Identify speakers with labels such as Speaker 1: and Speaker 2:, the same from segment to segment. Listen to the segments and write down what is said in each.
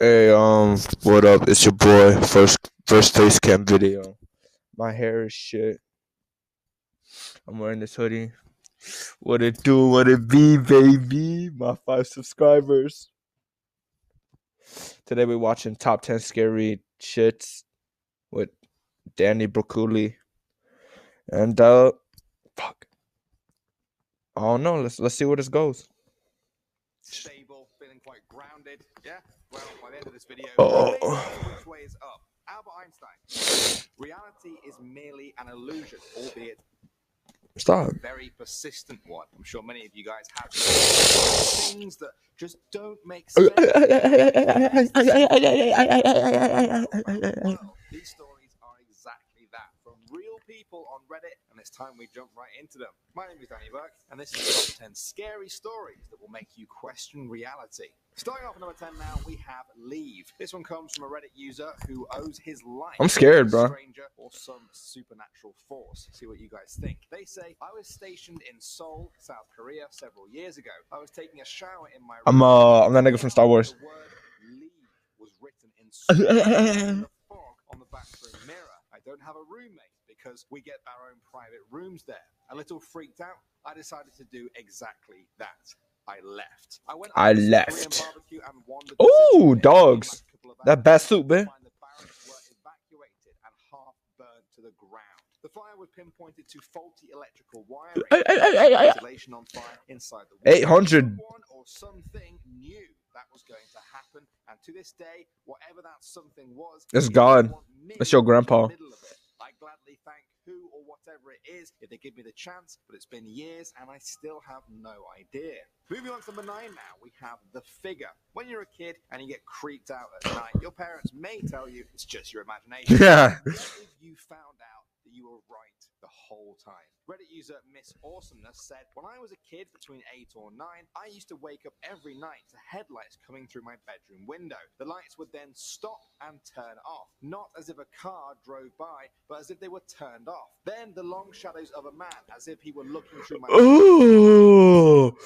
Speaker 1: Hey, what up? It's your boy. First face cam video. My hair is shit. I'm wearing this hoodie. What it do? What it be, baby? My 5 subscribers. Today we're watching top 10 scary shits with Danny Broccoli. And fuck. I don't know. Let's see where this goes.
Speaker 2: Stable, feeling quite grounded. Yeah. Well, by the end of this video, which way is up? Albert Einstein. Reality is merely an illusion, albeit
Speaker 1: Stop.
Speaker 2: a very persistent one. I'm sure many of you guys have things that just don't make sense. These stories are exactly that, from real people on Reddit, and it's time we jump right into them. My name is Danny Burke, and this is the top 10 scary stories that will make you question reality. Starting off at number 10 now, we have Leave. This one comes from a Reddit user who owes his life
Speaker 1: I'm scared,
Speaker 2: to a
Speaker 1: bro.
Speaker 2: stranger or some supernatural force. See what you guys think. They say, I was stationed in Seoul, South Korea, several years ago. I was taking a shower in my room.
Speaker 1: I'm that nigga from Star Wars.
Speaker 2: The word leave was written in the fog on the bathroom mirror. I don't have a roommate because we get our own private rooms there. A little freaked out, I decided to do exactly that. I left.
Speaker 1: I left. Ooh, dogs. That bat suit, man.
Speaker 2: The barracks were evacuated and half burned to the ground. The fire was pinpointed to faulty electrical wiring. Ventilation on fire inside the
Speaker 1: 800.
Speaker 2: Someone or something knew that was going to happen, and to this day, whatever that something was,
Speaker 1: It's God. That's your grandpa.
Speaker 2: I gladly thank who or whatever it is if they give me the chance, but it's been years and I still have no idea. Moving on to number 9 now, we have The Figure. When you're a kid and you get creeped out at night, your parents may tell you it's just your imagination.
Speaker 1: Yeah.
Speaker 2: What if you found out that you were right the whole time? Reddit user Miss Awesomeness said, when I was a kid between 8 or 9, I used to wake up every night to headlights coming through my bedroom window. The lights would then stop and turn off, not as if a car drove by, but as if they were turned off. Then the long shadows of a man, as if he were looking through my
Speaker 1: Ooh.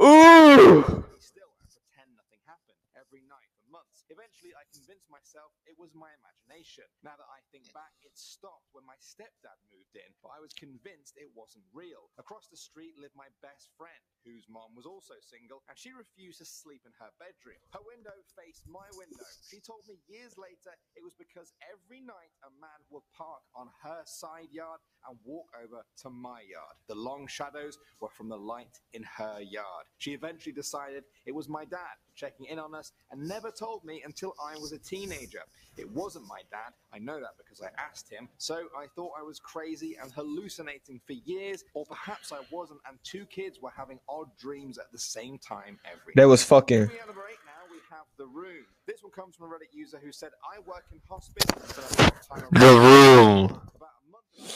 Speaker 1: Ooh.
Speaker 2: Still and pretend nothing happened every night for months. Eventually, I convinced myself it was my imagination. Now that I think back, it stopped when my stepdad moved in, but I was convinced it wasn't real. Across the street lived my best friend, whose mom was also single, and she refused to sleep in her bedroom. Her window faced my window. She told me years later it was because every night a man would park on her side yard and walk over to my yard. The long shadows were from the light in her yard. She eventually decided it was my dad checking in on us and never told me until I was a teenager. It wasn't my dad. I know that because I asked him. So I thought I was crazy and hallucinating for years, or perhaps I wasn't, and 2 kids were having odd dreams at the same time every night.
Speaker 1: That was fucking.
Speaker 2: Moving on to number 8 now, we have The Room. This one comes from a Reddit user who said, I work in hospice and spent a lot of time
Speaker 1: The Room.
Speaker 2: About a month ago,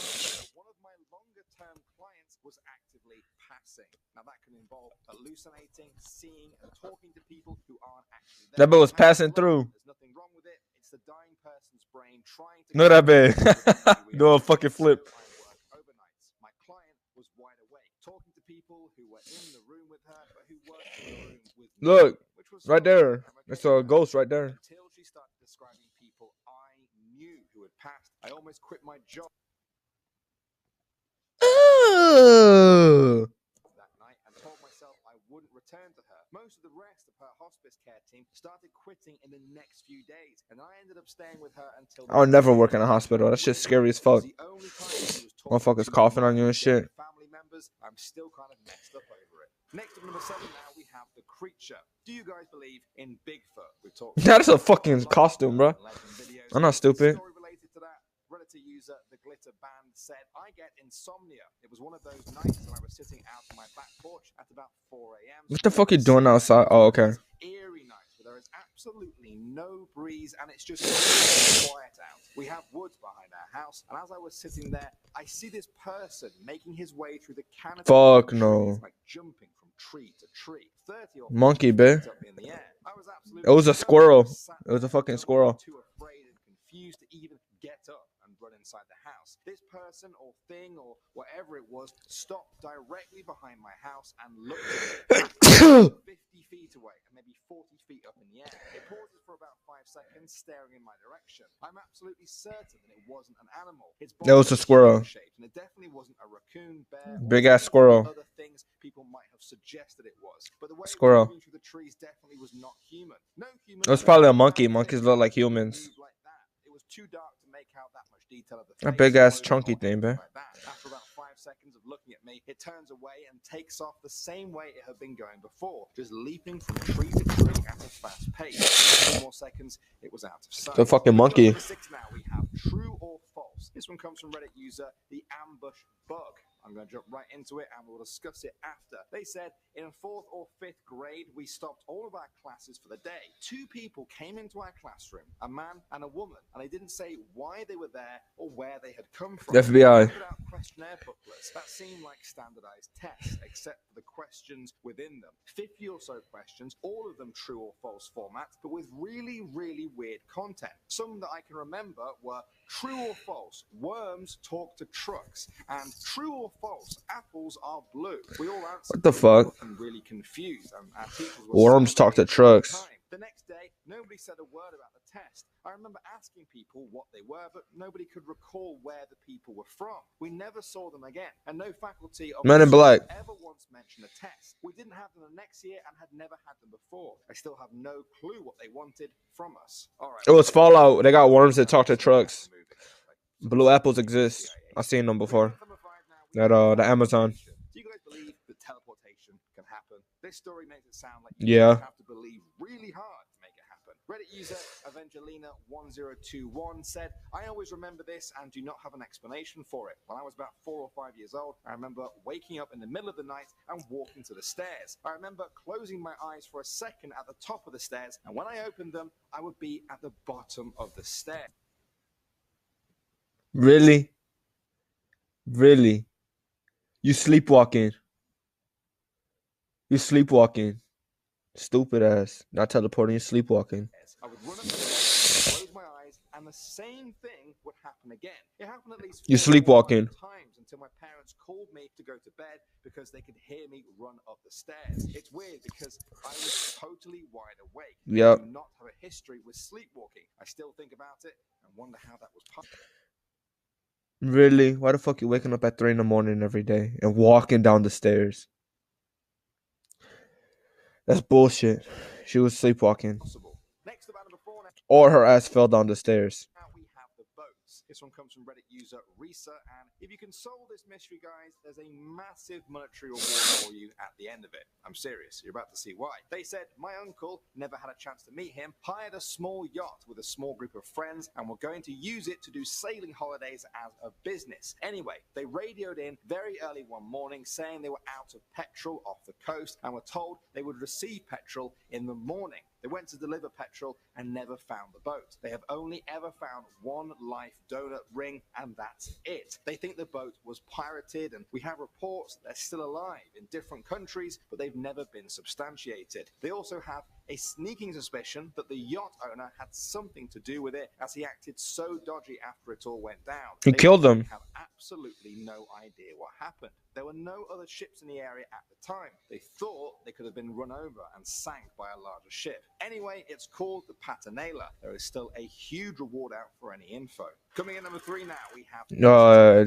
Speaker 2: one of my longer-term clients was actively passing. Now that can involve hallucinating, seeing, and talking to people who aren't actually there.
Speaker 1: That bit was passing through.
Speaker 2: There's nothing wrong with it. It's the dying person's brain trying to.
Speaker 1: No, that bit. Do a fucking flip.
Speaker 2: I work overnights. My client was wide awake, talking to people who were in the room with her, but who weren't in the room with me.
Speaker 1: Look,
Speaker 2: which was
Speaker 1: right there. That's a ghost right there.
Speaker 2: Until she started describing people I knew who had passed, I almost quit my job that night and told myself I wouldn't return to her. Most of the rest of her hospice care team started quitting in the next few days, and I ended up staying with her until.
Speaker 1: I'll never work in a hospital. That shit's scary as fuck. Motherfuckers coughing on you and shit.
Speaker 2: Family members, I'm still kind of messed up over it. Next up, number 7 now, we have The Creature. Do you guys believe in Bigfoot? We talked.
Speaker 1: That's a fucking costume, bro. I'm not stupid.
Speaker 2: Story related to that. Reddit user The Glitter Band said, I get insomnia. It was one of those nights when I was sitting out on my back porch at about 4 a.m.
Speaker 1: What the fuck you doing outside? Oh, okay.
Speaker 2: Eerie nights where there is absolutely no breeze and it's just quiet out. We have woods behind our house, and as I was sitting there, I see this person making his way through the canopy.
Speaker 1: Fuck no.
Speaker 2: Like jumping from tree to tree. 30 or
Speaker 1: monkey, babe.
Speaker 2: up in the air. I was
Speaker 1: It was a squirrel. It was a fucking squirrel.
Speaker 2: Too afraid and confused to even get up and run inside the house. house. This person or thing or whatever it was stopped directly behind my house and looked at me 50 feet away and maybe 40 feet up in the air. It pauses for about 5 seconds, staring in my direction. I'm absolutely certain that it wasn't an animal. Its body
Speaker 1: That was a squirrel.
Speaker 2: shaped, and it definitely wasn't a raccoon, bear,
Speaker 1: Big ass squirrel.
Speaker 2: other things people might have suggested it was. But the way
Speaker 1: Squirrel.
Speaker 2: it was moving through the trees definitely was not human. No human.
Speaker 1: It was probably a monkey. Monkeys look like humans.
Speaker 2: Like that. It was too dark to make out that much detail of the
Speaker 1: A
Speaker 2: face,
Speaker 1: big ass
Speaker 2: clothing,
Speaker 1: chunky
Speaker 2: or
Speaker 1: thing, man.
Speaker 2: like that. After about 5 seconds of looking at me, it turns away and takes off the same way it had been going before, just leaping from tree to tree at a fast pace. In 2 more seconds, it was out of sight.
Speaker 1: The fucking monkey.
Speaker 2: Number 6 now we have true or false. This one comes from Reddit user the ambush bug. I'm going to jump right into it and we'll discuss it after. They said in 4th or 5th grade, we stopped all of our classes for the day. 2 people came into our classroom, a man and a woman, and they didn't say why they were there or where they had come from.
Speaker 1: The FBI.
Speaker 2: They put out questionnaire booklets that seemed like standardized tests, except for the questions within them. 50 or so questions, all of them true or false format, but with really, really weird content. Some that I can remember were true or false, worms talk to trucks, and true or false, apples are blue. We all answered.
Speaker 1: What the fuck?
Speaker 2: Looking really confused, and our teachers were
Speaker 1: Worms talk to trucks.
Speaker 2: The next day, nobody said a word about the test. I remember asking people what they were, but nobody could recall where the people were from. We never saw them again, and no faculty
Speaker 1: Men in Black
Speaker 2: ever once mentioned a test. We didn't have them the next year and had never had them before. I still have no clue what they wanted from us. All right.
Speaker 1: It was Fallout. They got worms that talk to trucks. Blue apples exist. I've seen them before. At the Amazon.
Speaker 2: Do you guys believe that teleportation can happen? This story makes it sound like
Speaker 1: you
Speaker 2: have to believe really hard to make it happen. Reddit user Evangelina1021 said, I always remember this and do not have an explanation for it. When I was about 4 or 5 years old, I remember waking up in the middle of the night and walking to the stairs. I remember closing my eyes for a second at the top of the stairs, and when I opened them, I would be at the bottom of the stairs.
Speaker 1: Really? Really? You sleepwalking. You sleepwalking. Stupid ass. Not teleporting, you sleepwalking.
Speaker 2: I would run up the stairs, close my eyes, and the same thing would happen again. It happened at least
Speaker 1: You sleepwalking.
Speaker 2: 4 times until my parents called me to go to bed because they could hear me run up the stairs. It's weird because I was totally wide awake.
Speaker 1: Yep.
Speaker 2: I do not have a history with sleepwalking. I still think about it and wonder how that was possible.
Speaker 1: Really? Why the fuck you waking up at 3 in the morning every day and walking down the stairs? That's bullshit. She was sleepwalking.
Speaker 2: Next, about number 4 now.
Speaker 1: Or her ass fell down the stairs.
Speaker 2: Now we have the boats. This one comes from Reddit user Risa, and if you can solve this mystery, guys, there's a massive monetary reward for you at the end of it. I'm serious. You're about to see why. They said, my uncle never had a chance to meet him, hired a small yacht with a small group of friends, and were going to use it to do sailing holidays as a business. Anyway, they radioed in very early one morning saying they were out of petrol off the coast and were told they would receive petrol in the morning. They went to deliver petrol and never found the boat. They have only ever found one life donut ring, and that's it. They think the boat was pirated, and we have reports that they're still alive in different countries, but they've never been substantiated. They also have a sneaking suspicion that the yacht owner had something to do with it, as he acted so dodgy after it all went down.
Speaker 1: He killed them.
Speaker 2: They have absolutely no idea what happened. There were no other ships in the area at the time. They thought they could have been run over and sank by a larger ship. Anyway, it's called the Patanela. There is still a huge reward out for any info. Coming in number 3 now, we have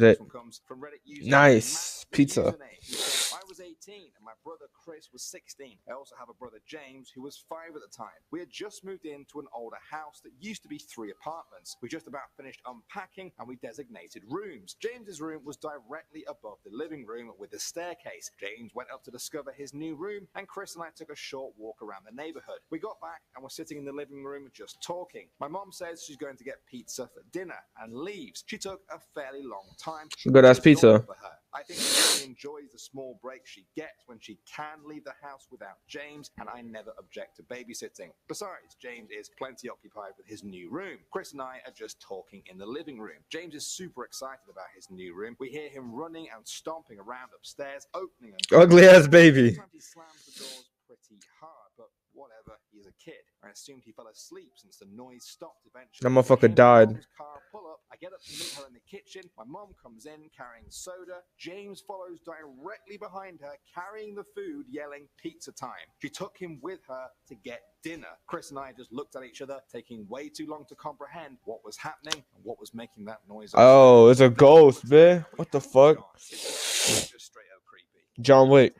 Speaker 2: this one comes from Reddit user
Speaker 1: nice pizza.
Speaker 2: Username. I was 18 and my brother Chris was 16. I also have a brother James who was 5 at the time. We had just moved into an older house that used to be 3 apartments. We just about finished unpacking and we designated rooms. James's room was directly above the living room with a staircase. James went up to discover his new room, and Chris and I took a short walk around the neighborhood. We got back and were sitting in the living room just talking. My mom says she's going to get pizza for dinner and leaves. She took a fairly long time.
Speaker 1: Good ass pizza.
Speaker 2: For her. I think she really enjoys the small break she gets when she can leave the house without James, and I never object to babysitting. Besides, James is plenty occupied with his new room. Chris and I are just talking in the living room. James is super excited about his new room. We hear him running and stomping around upstairs, opening and
Speaker 1: ugly ass baby.
Speaker 2: Sometimes he slams the doors pretty hard, but whatever, he's a kid. I assumed he fell asleep since the noise stopped eventually.
Speaker 1: That motherfucker died.
Speaker 2: Mom's car pull up. I get up to meet her in the kitchen. My mom comes in carrying soda. James follows directly behind her, carrying the food, yelling, "Pizza time." She took him with her to get dinner. Chris and I just looked at each other, taking way too long to comprehend what was happening and what was making that noise.
Speaker 1: Oh, it's a ghost, man. What the fuck?
Speaker 2: Just straight up creepy.
Speaker 1: John Wick,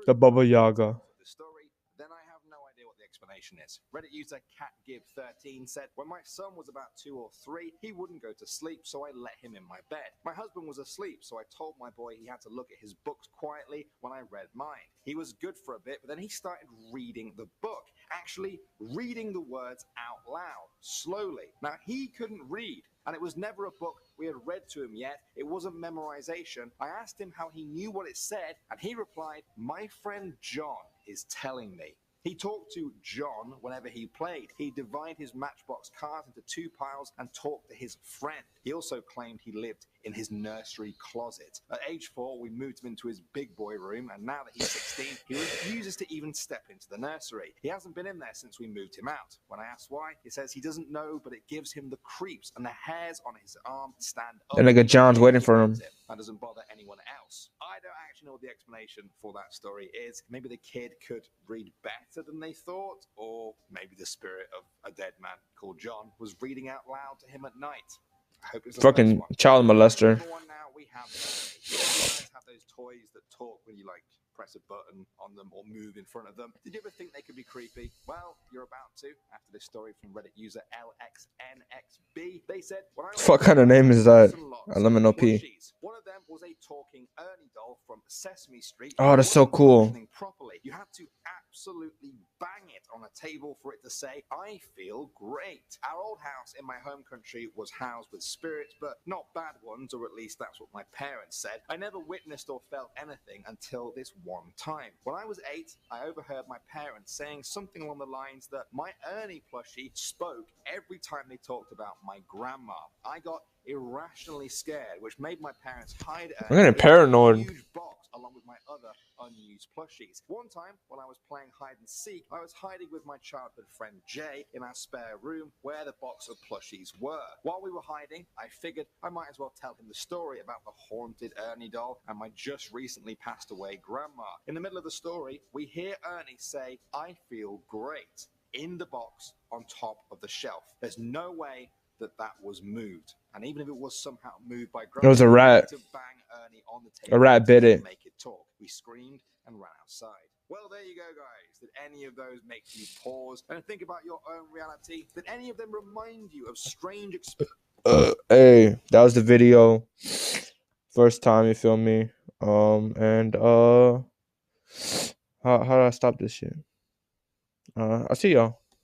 Speaker 1: the Baba Yaga.
Speaker 2: The story, then I have no idea what the explanation is. Reddit user CatGib13 said, when my son was about 2 or 3, he wouldn't go to sleep, so I let him in my bed. My husband was asleep, so I told my boy he had to look at his books quietly when I read mine. He was good for a bit, but then he started reading the book, actually reading the words out loud, slowly. Now, he couldn't read, and it was never a book we had read to him yet. It wasn't memorization. I asked him how he knew what it said, and he replied, "My friend John is telling me." He talked to John whenever he played. He divided his Matchbox cars into 2 piles and talked to his friend. He also claimed he lived in his nursery closet. At age 4, we moved him into his big boy room, and now that he's 16, he refuses to even step into the nursery. He hasn't been in there since we moved him out. When I asked why, he says he doesn't know, but it gives him the creeps, and the hairs on his arm stand up.
Speaker 1: That nigga John's waiting for him.
Speaker 2: That doesn't bother anyone else. I don't actually know what the explanation for that story is. Maybe the kid could read better than they thought, or maybe the spirit of a dead man called John was reading out loud to him at night. I hope it's
Speaker 1: fucking child molester.
Speaker 2: Now we have you guys have those toys that talk when you press a button on them or move in front of them. Did you ever think they could be creepy? Well, you're about to after this story from Reddit user LXNXB. They said,
Speaker 1: what kind of name is that? Elemental P.
Speaker 2: One of them was a talking Ernie doll from Sesame Street.
Speaker 1: Oh, that's so cool.
Speaker 2: Properly. You had to absolutely bang it on a table for it to say, "I feel great." Our old house in my home country was housed with spirits, but not bad ones, or at least that's what my parents said. I never witnessed or felt anything until this one time. When I was 8, I overheard my parents saying something along the lines that my Ernie plushie spoke every time they talked about my grandma. I got irrationally scared, which made my parents hide
Speaker 1: I'm getting paranoid.
Speaker 2: a huge box along with my other unused plushies. One time, when I was playing hide and seek, I was hiding with my childhood friend Jay in our spare room where the box of plushies were. While we were hiding, I figured I might as well tell him the story about the haunted Ernie doll and my just recently passed away grandma. In the middle of the story, we hear Ernie say, "I feel great," in the box on top of the shelf. There's no way that was moved, and even if it was somehow moved by gravity,
Speaker 1: it was a rat.
Speaker 2: To bang Ernie on the table,
Speaker 1: a rat bit it.
Speaker 2: Make it talk. We screamed and ran outside. Well, there you go, guys. Did any of those make you pause and think about your own reality? Did any of them remind you of strange experiences?
Speaker 1: Hey, that was the video. First time, you feel me? And how do I stop this shit? I'll see y'all.